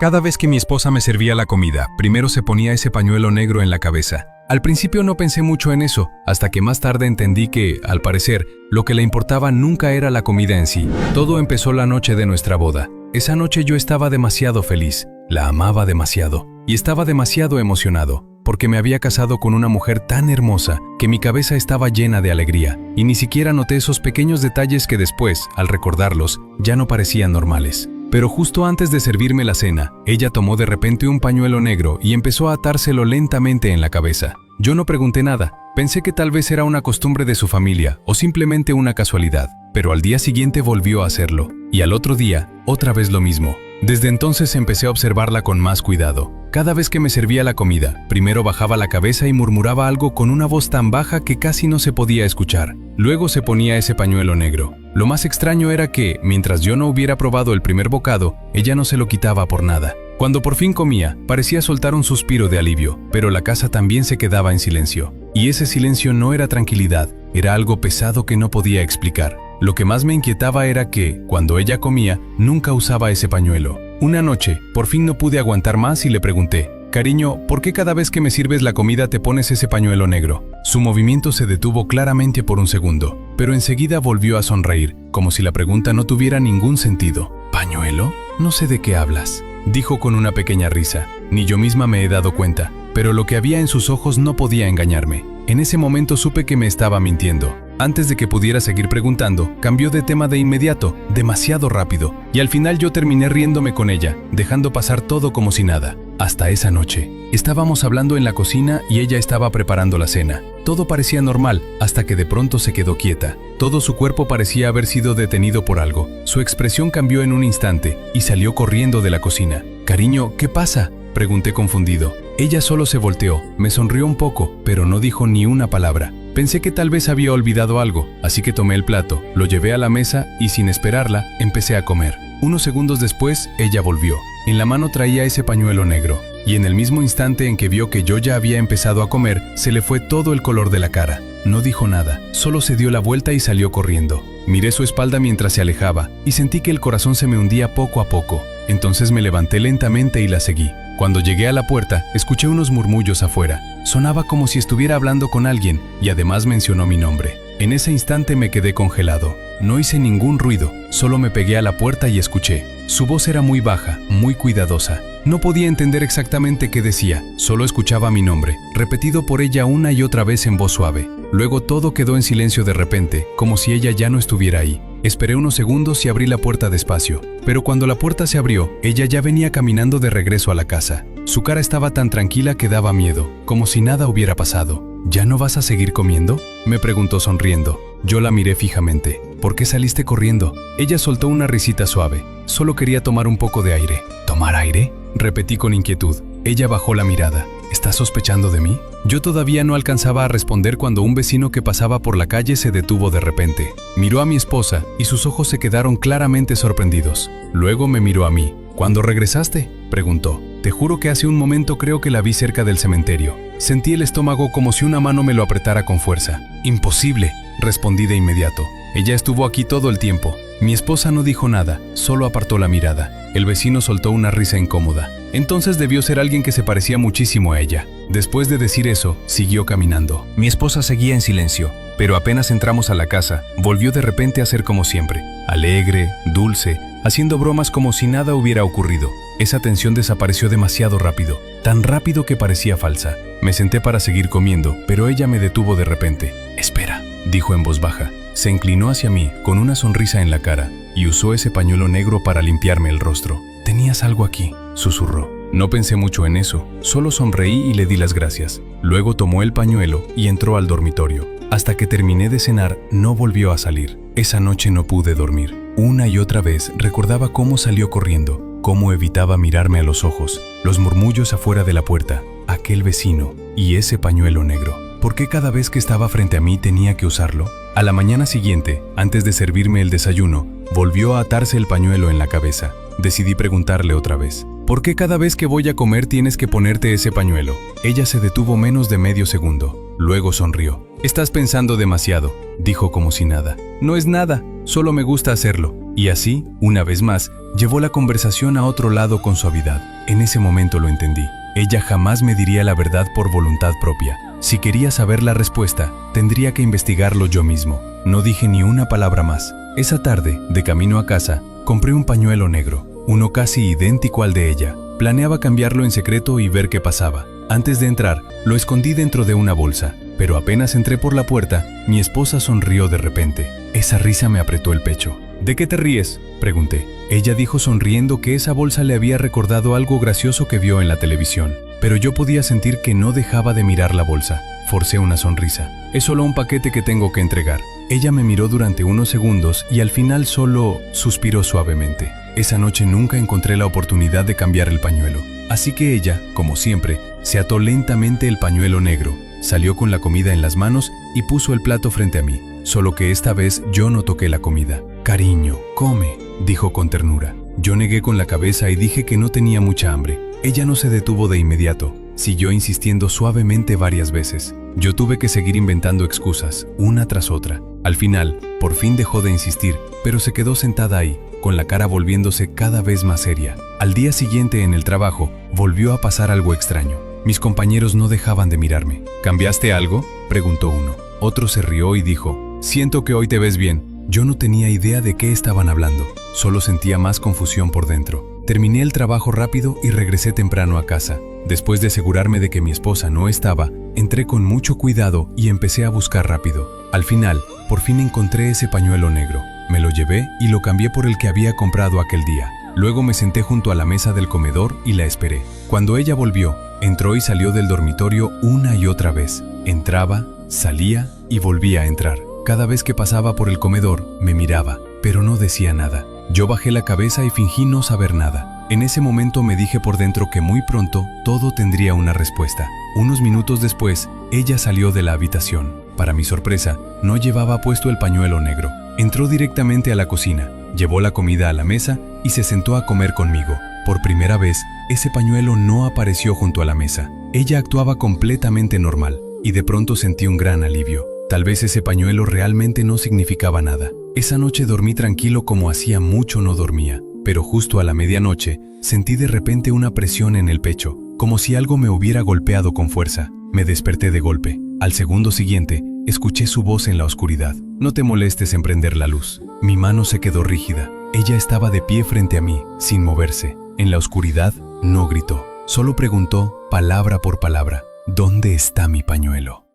Cada vez que mi esposa me servía la comida, primero se ponía ese pañuelo negro en la cabeza. Al principio no pensé mucho en eso, hasta que más tarde entendí que, al parecer, lo que le importaba nunca era la comida en sí. Todo empezó la noche de nuestra boda. Esa noche yo estaba demasiado feliz, la amaba demasiado, y estaba demasiado emocionado, porque me había casado con una mujer tan hermosa que mi cabeza estaba llena de alegría, y ni siquiera noté esos pequeños detalles que después, al recordarlos, ya no parecían normales. Pero justo antes de servirme la cena, ella tomó de repente un pañuelo negro y empezó a atárselo lentamente en la cabeza. Yo no pregunté nada, pensé que tal vez era una costumbre de su familia o simplemente una casualidad, pero al día siguiente volvió a hacerlo, y al otro día, otra vez lo mismo. Desde entonces empecé a observarla con más cuidado. Cada vez que me servía la comida, primero bajaba la cabeza y murmuraba algo con una voz tan baja que casi no se podía escuchar. Luego se ponía ese pañuelo negro. Lo más extraño era que, mientras yo no hubiera probado el primer bocado, ella no se lo quitaba por nada. Cuando por fin comía, parecía soltar un suspiro de alivio, pero la casa también se quedaba en silencio. Y ese silencio no era tranquilidad, era algo pesado que no podía explicar. Lo que más me inquietaba era que, cuando ella comía, nunca usaba ese pañuelo. Una noche, por fin no pude aguantar más y le pregunté: «Cariño, ¿por qué cada vez que me sirves la comida te pones ese pañuelo negro?». Su movimiento se detuvo claramente por un segundo, pero enseguida volvió a sonreír, como si la pregunta no tuviera ningún sentido. «¿Pañuelo? No sé de qué hablas», dijo con una pequeña risa. Ni yo misma me he dado cuenta, pero lo que había en sus ojos no podía engañarme. En ese momento supe que me estaba mintiendo. Antes de que pudiera seguir preguntando, cambió de tema de inmediato, demasiado rápido, y al final yo terminé riéndome con ella, dejando pasar todo como si nada. Hasta esa noche. Estábamos hablando en la cocina y ella estaba preparando la cena. Todo parecía normal, hasta que de pronto se quedó quieta. Todo su cuerpo parecía haber sido detenido por algo. Su expresión cambió en un instante y salió corriendo de la cocina. «Cariño, ¿qué pasa?», pregunté confundido. Ella solo se volteó, me sonrió un poco, pero no dijo ni una palabra. Pensé que tal vez había olvidado algo, así que tomé el plato, lo llevé a la mesa y sin esperarla, empecé a comer. Unos segundos después, ella volvió. En la mano traía ese pañuelo negro, y en el mismo instante en que vio que yo ya había empezado a comer, se le fue todo el color de la cara. No dijo nada, solo se dio la vuelta y salió corriendo. Miré su espalda mientras se alejaba, y sentí que el corazón se me hundía poco a poco. Entonces me levanté lentamente y la seguí. Cuando llegué a la puerta, escuché unos murmullos afuera. Sonaba como si estuviera hablando con alguien, y además mencionó mi nombre. En ese instante me quedé congelado. No hice ningún ruido, solo me pegué a la puerta y escuché. Su voz era muy baja, muy cuidadosa. No podía entender exactamente qué decía, solo escuchaba mi nombre, repetido por ella una y otra vez en voz suave. Luego todo quedó en silencio de repente, como si ella ya no estuviera ahí. Esperé unos segundos y abrí la puerta despacio, pero cuando la puerta se abrió, ella ya venía caminando de regreso a la casa. Su cara estaba tan tranquila que daba miedo, como si nada hubiera pasado. «¿Ya no vas a seguir comiendo?», me preguntó sonriendo. Yo la miré fijamente. «¿Por qué saliste corriendo?». Ella soltó una risita suave. «Solo quería tomar un poco de aire». «¿Tomar aire?», repetí con inquietud. Ella bajó la mirada. «¿Estás sospechando de mí?». Yo todavía no alcanzaba a responder cuando un vecino que pasaba por la calle se detuvo de repente. Miró a mi esposa y sus ojos se quedaron claramente sorprendidos. Luego me miró a mí. «¿Cuándo regresaste?», preguntó. «Te juro que hace un momento creo que la vi cerca del cementerio». Sentí el estómago como si una mano me lo apretara con fuerza. «Imposible», respondí de inmediato. «Ella estuvo aquí todo el tiempo». Mi esposa no dijo nada, solo apartó la mirada. El vecino soltó una risa incómoda. Entonces debió ser alguien que se parecía muchísimo a ella. Después de decir eso, siguió caminando. Mi esposa seguía en silencio, pero apenas entramos a la casa, volvió de repente a ser como siempre. Alegre, dulce, haciendo bromas como si nada hubiera ocurrido. Esa tensión desapareció demasiado rápido, tan rápido que parecía falsa. Me senté para seguir comiendo, pero ella me detuvo de repente. «Espera», dijo en voz baja. Se inclinó hacia mí con una sonrisa en la cara y usó ese pañuelo negro para limpiarme el rostro. «Tenías algo aquí», susurró. No pensé mucho en eso, solo sonreí y le di las gracias. Luego tomó el pañuelo y entró al dormitorio. Hasta que terminé de cenar, no volvió a salir. Esa noche no pude dormir. Una y otra vez recordaba cómo salió corriendo, cómo evitaba mirarme a los ojos, los murmullos afuera de la puerta, aquel vecino y ese pañuelo negro. ¿Por qué cada vez que estaba frente a mí tenía que usarlo? A la mañana siguiente, antes de servirme el desayuno, volvió a atarse el pañuelo en la cabeza. Decidí preguntarle otra vez. «¿Por qué cada vez que voy a comer tienes que ponerte ese pañuelo?». Ella se detuvo menos de medio segundo. Luego sonrió. «Estás pensando demasiado», dijo como si nada. «No es nada, solo me gusta hacerlo». Y así, una vez más, llevó la conversación a otro lado con suavidad. En ese momento lo entendí. Ella jamás me diría la verdad por voluntad propia. Si quería saber la respuesta, tendría que investigarlo yo mismo. No dije ni una palabra más. Esa tarde, de camino a casa, compré un pañuelo negro, uno casi idéntico al de ella. Planeaba cambiarlo en secreto y ver qué pasaba. Antes de entrar, lo escondí dentro de una bolsa, pero apenas entré por la puerta, mi esposa sonrió de repente. Esa risa me apretó el pecho. ¿De qué te ríes?, pregunté. Ella dijo sonriendo que esa bolsa le había recordado algo gracioso que vio en la televisión, pero yo podía sentir que no dejaba de mirar la bolsa. Forcé una sonrisa. Es solo un paquete que tengo que entregar. Ella me miró durante unos segundos y al final solo suspiró suavemente. Esa noche nunca encontré la oportunidad de cambiar el pañuelo, así que ella, como siempre, se ató lentamente el pañuelo negro, salió con la comida en las manos y puso el plato frente a mí, solo que esta vez yo no toqué la comida. «Cariño, come», dijo con ternura. Yo negué con la cabeza y dije que no tenía mucha hambre. Ella no se detuvo de inmediato, siguió insistiendo suavemente varias veces. Yo tuve que seguir inventando excusas, una tras otra. Al final, por fin dejó de insistir, pero se quedó sentada ahí, con la cara volviéndose cada vez más seria. Al día siguiente en el trabajo, volvió a pasar algo extraño. Mis compañeros no dejaban de mirarme. ¿Cambiaste algo?, preguntó uno. Otro se rió y dijo, «Siento que hoy te ves bien». Yo no tenía idea de qué estaban hablando, solo sentía más confusión por dentro. Terminé el trabajo rápido y regresé temprano a casa. Después de asegurarme de que mi esposa no estaba, entré con mucho cuidado y empecé a buscar rápido. Al final, por fin encontré ese pañuelo negro. Me lo llevé y lo cambié por el que había comprado aquel día. Luego me senté junto a la mesa del comedor y la esperé. Cuando ella volvió, entró y salió del dormitorio una y otra vez. Entraba, salía y volvía a entrar. Cada vez que pasaba por el comedor, me miraba, pero no decía nada. Yo bajé la cabeza y fingí no saber nada. En ese momento me dije por dentro que muy pronto todo tendría una respuesta. Unos minutos después, ella salió de la habitación. Para mi sorpresa, no llevaba puesto el pañuelo negro. Entró directamente a la cocina, llevó la comida a la mesa y se sentó a comer conmigo. Por primera vez, ese pañuelo no apareció junto a la mesa. Ella actuaba completamente normal y de pronto sentí un gran alivio. Tal vez ese pañuelo realmente no significaba nada. Esa noche dormí tranquilo como hacía mucho no dormía, pero justo a la medianoche sentí de repente una presión en el pecho, como si algo me hubiera golpeado con fuerza. Me desperté de golpe. Al segundo siguiente, escuché su voz en la oscuridad. «No te molestes en prender la luz». Mi mano se quedó rígida. Ella estaba de pie frente a mí, sin moverse. En la oscuridad, no gritó. Solo preguntó, palabra por palabra, «¿Dónde está mi pañuelo?».